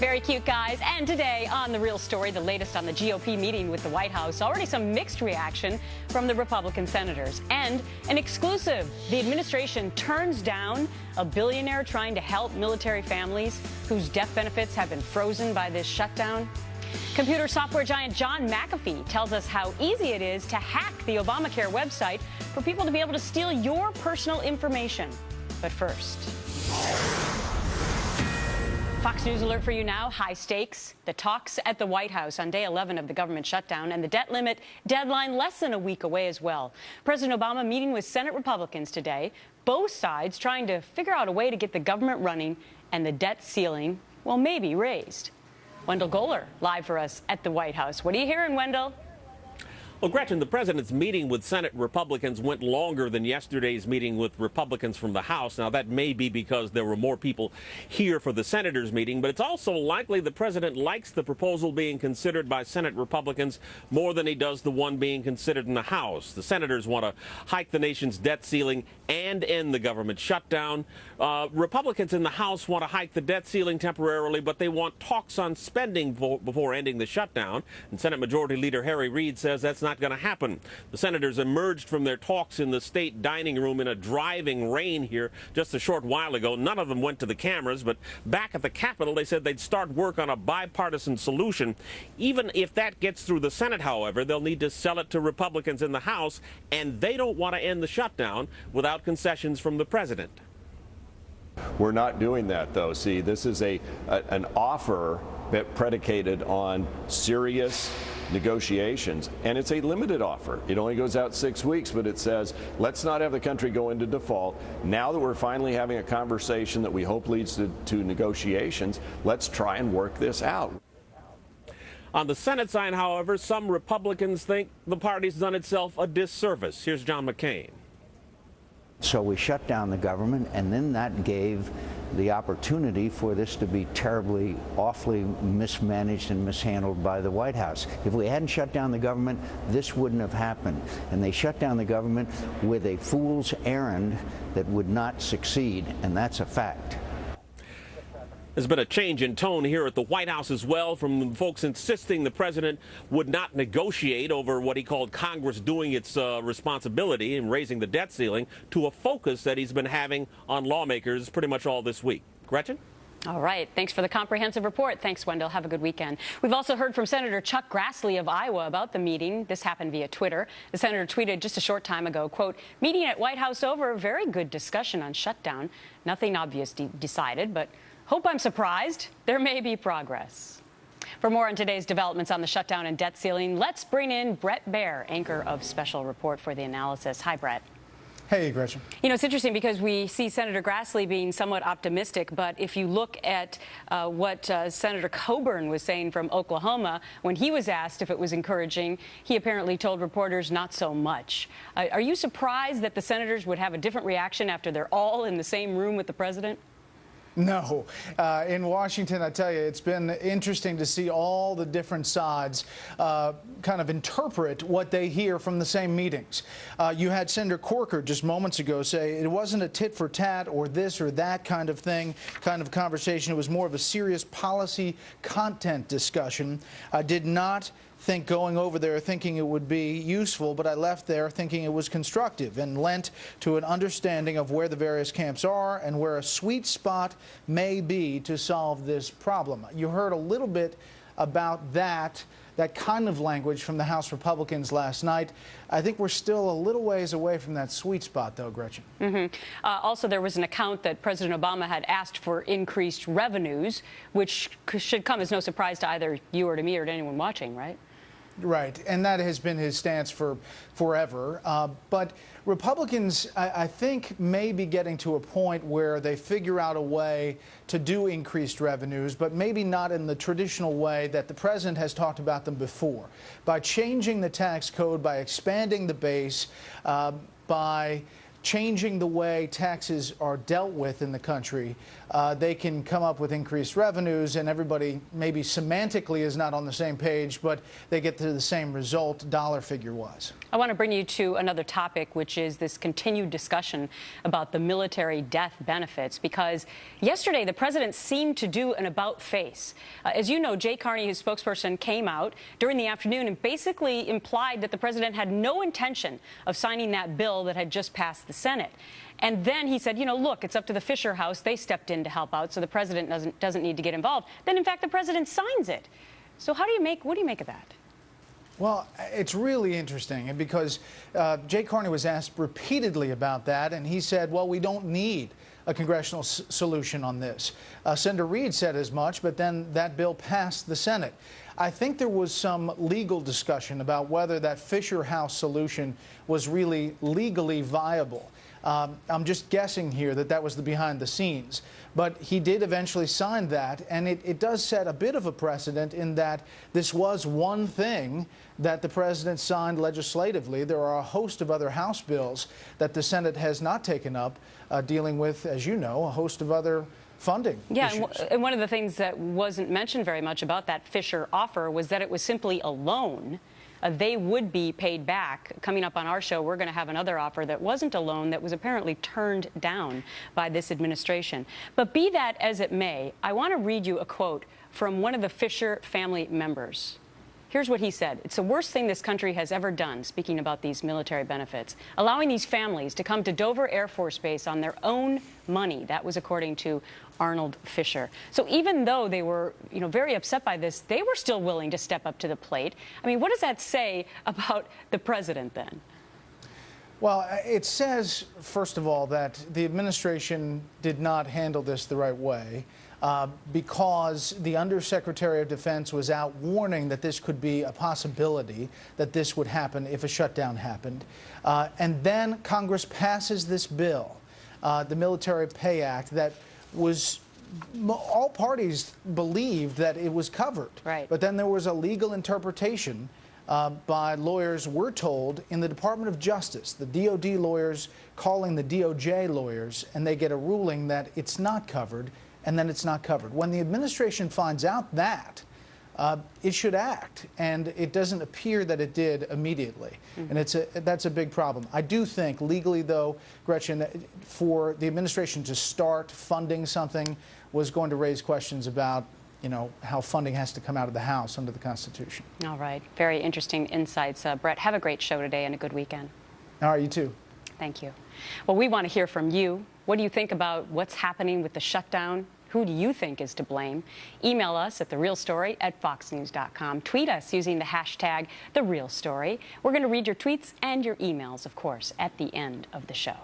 Very cute, guys. And today on The Real Story, the latest on the GOP meeting with the White House. Already some mixed reaction from the Republican senators. And an exclusive. The administration turns down a billionaire trying to help military families whose death benefits have been frozen by this shutdown. Computer software giant John McAfee tells us how easy it is to hack the Obamacare website for people to be able to steal your personal information. But first, Fox News alert for you now. High stakes. The talks at the White House on day 11 of the government shutdown and the debt limit deadline less than a week away as well. President Obama meeting with Senate Republicans today. Both sides trying to figure out a way to get the government running and the debt ceiling, well, maybe raised. Wendell Goler live for us at the White House. What are you hearing, Wendell? Well, Gretchen, the president's meeting with Senate Republicans went longer than yesterday's meeting with Republicans from the House. Now, that may be because there were more people here for the senators' meeting, but it's also likely the president likes the proposal being considered by Senate Republicans more than he does the one being considered in the House. The senators want to hike the nation's debt ceiling and end the government shutdown. Republicans in the House want to hike the debt ceiling temporarily, but they want talks on spending before ending the shutdown. And Senate Majority Leader Harry Reid says that's not going to happen. The senators emerged from their talks in the state dining room in a driving rain here just a short while ago. None of them went to the cameras, but back at the Capitol, they said they'd start work on a bipartisan solution. Even if that gets through the Senate, however, they'll need to sell it to Republicans in the House, and they don't want to end the shutdown without concessions from the president. We're not doing that, though. See, this is an offer that predicated on serious negotiations, and it's a limited offer. It only goes out 6 weeks, but it says, let's not have the country go into default. Now that we're finally having a conversation that we hope leads to negotiations, let's try and work this out. On the Senate side, however, some Republicans think the party's done itself a disservice. Here's John McCain. So we shut down the government, and then that gave the opportunity for this to be terribly, awfully mismanaged and mishandled by the White House. If we hadn't shut down the government, this wouldn't have happened. And they shut down the government with a fool's errand that would not succeed, and that's a fact. There's been a change in tone here at the White House as well, from the folks insisting the president would not negotiate over what he called Congress doing its responsibility in raising the debt ceiling, to a focus that he's been having on lawmakers pretty much all this week. Gretchen? All right. Thanks for the comprehensive report. Thanks, Wendell. Have a good weekend. We've also heard from Senator Chuck Grassley of Iowa about the meeting. This happened via Twitter. The senator tweeted just a short time ago, quote, "Meeting at White House over, very good discussion on shutdown. Nothing obvious decided, but hope I'm surprised. There may be progress." For more on today's developments on the shutdown and debt ceiling, let's bring in Brett Baer, anchor of Special Report, for the analysis. Hi, Brett. Hey, Gretchen. You know, it's interesting because we see Senator Grassley being somewhat optimistic, but if you look at what Senator Coburn was saying from Oklahoma, when he was asked if it was encouraging, he apparently told reporters not so much. Are you surprised that the senators would have a different reaction after they're all in the same room with the president? No. In Washington, I tell you, it's been interesting to see all the different sides kind of interpret what they hear from the same meetings. You had Senator Corker just moments ago say it wasn't a tit for tat or this or that kind of thing, kind of conversation. It was more of a serious policy content discussion. I did not think going over there thinking it would be useful, but I left there thinking it was constructive and lent to an understanding of where the various camps are and where a sweet spot may be to solve this problem. You heard a little bit about that kind of language from the House Republicans last night. I think we're still a little ways away from that sweet spot, though, Gretchen. Also, there was an account that President Obama had asked for increased revenues, which should come as no surprise to either you or to me or to anyone watching, right? Right, and that has been his stance for forever. But Republicans, I think, may be getting to a point where they figure out a way to do increased revenues, but maybe not in the traditional way that the president has talked about them before. By changing the tax code, by expanding the base, by changing the way taxes are dealt with in the country, they can come up with increased revenues, and everybody maybe semantically is not on the same page, but they get to the same result dollar figure-wise. I want to bring you to another topic, which is this continued discussion about the military death benefits, because yesterday the president seemed to do an about-face. As you know, Jay Carney, his spokesperson, came out during the afternoon and basically implied that the president had no intention of signing that bill that had just passed the Senate. And then he said, you know, look, it's up to the Fisher House. They stepped in to help out, so the president doesn't need to get involved. Then, in fact, the president signs it. So what do you make of that? Well, it's really interesting because Jay Carney was asked repeatedly about that, and he said, well, we don't need a congressional solution on this. Senator Reid said as much, but then that bill passed the Senate. I think there was some legal discussion about whether that Fisher House solution was really legally viable. I'm just guessing here that that was the behind the scenes. But he did eventually sign that, and it does set a bit of a precedent in that this was one thing that the president signed legislatively. There are a host of other House bills that the Senate has not taken up, dealing with, as you know, a host of other funding issues. And one of the things that wasn't mentioned very much about that Fisher offer was that it was simply a loan. They would be paid back. Coming up on our show, we're going to have another offer that wasn't a loan, that was apparently turned down by this administration. But be that as it may, I want to read you a quote from one of the Fisher family members. Here's what he said. It's the worst thing this country has ever done, speaking about these military benefits, allowing these families to come to Dover Air Force Base on their own money. That was according to Arnold Fisher. So even though they were, very upset by this, they were still willing to step up to the plate. I mean, what does that say about the president then? Well, it says, first of all, that the administration did not handle this the right way. Because the Undersecretary of Defense was out warning that this could be a possibility, that this would happen if a shutdown happened. And then Congress passes this bill, the Military Pay Act, that was, all parties believed that it was covered. Right. But then there was a legal interpretation by lawyers, we're told, in the Department of Justice, the DOD lawyers calling the DOJ lawyers, and they get a ruling that it's not covered. And then it's not covered. When the administration finds out that, it should act, and it doesn't appear that it did immediately. And that's a big problem. I do think legally, though, Gretchen, for the administration to start funding something was going to raise questions about, how funding has to come out of the House under the Constitution. All right. Very interesting insights. Brett, have a great show today and a good weekend. All right, you too. Thank you. Well, we want to hear from you. What do you think about what's happening with the shutdown? Who do you think is to blame? Email us at therealstory@foxnews.com. Tweet us using the hashtag #TheRealStory. We're going to read your tweets and your emails, of course, at the end of the show.